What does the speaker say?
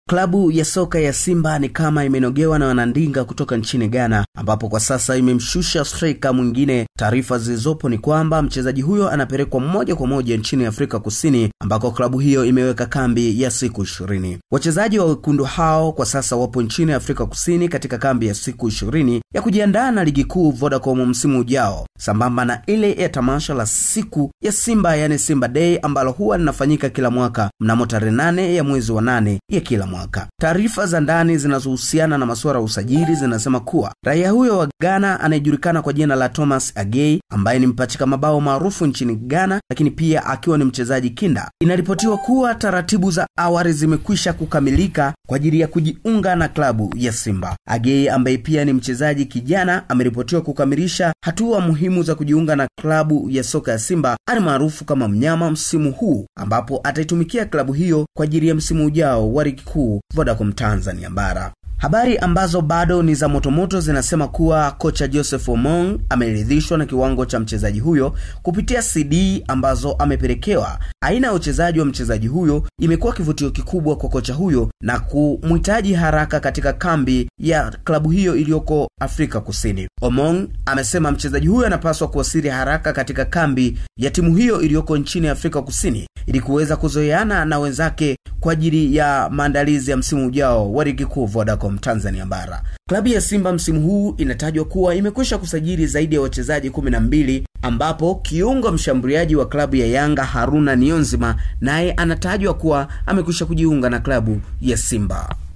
Klabu ya soka ya Simba ni kama imenogewa na wanandinga kutoka nchini Ghana, ambapo kwa sasa imemshusha striker mwingine. Taarifa zilizopo ni kwamba mchezaji huyo anapelekwa moja kwa moja nchini Afrika Kusini, ambako klabu hiyo imeweka kambi ya siku 20. Wachezaji wa wekundu hao kwa sasa wapo nchini Afrika Kusini katika kambi ya siku 20 ya kujiandaa na ligi kuu Vodacom msimu ujao, sambamba na ile ya tamasha la siku ya Simba, yani Simba Day, ambalo huwa linafanyika kila mwaka mnamo tarehe 8 ya mwezi wa 8 ya kila mwaka. Taarifa za ndani zinazohusiana na masuala ya usajili zinasema kuwa raia huyo wa Ghana anayejulikana kwa jina la Thomas Agay, ambaye ni mpachika mabao maarufu nchini Ghana, lakini pia akiwa ni mchezaji kinda, inaripotiwa kuwa taratibu za awali zimekwisha kukamilika kwa ajili ya kujiunga na klabu ya Simba. Agay, ambaye pia ni mchezaji kijana, ameripotiwa kukamilisha hatua muhimu za kujiunga na klabu ya soka ya Simba maarufu kama Mnyama msimu huu, ambapo ataitumikia klabu hiyo kwa ajili ya msimu ujao wa ligi kuu Vodacom Tanzania Bara. Habari ambazo bado ni za motomoto zinasema kuwa kocha Joseph Omong ameridhishwa na kiwango cha mchezaji huyo kupitia CD ambazo amepelekewa. Aina ya uchezaji wa mchezaji huyo imekuwa kivutio kikubwa kwa kocha huyo na kumhitaji haraka katika kambi ya klabu hiyo iliyoko Afrika Kusini. Omong amesema mchezaji huyo anapaswa kuwasili haraka katika kambi ya timu hiyo iliyoko nchini Afrika Kusini ili kuweza kuzoeana na wenzake kwa ajili ya maandalizi ya msimu ujao wa ligi kuu Vodacom Tanzania Bara. Klabu ya Simba msimu huu inatajwa kuwa imekwisha kusajili zaidi ya wachezaji 12, ambapo kiungo mshambuliaji wa klabu ya Yanga Haruna Niyonzima naye anatajwa kuwa amekwisha kujiunga na klabu ya Simba.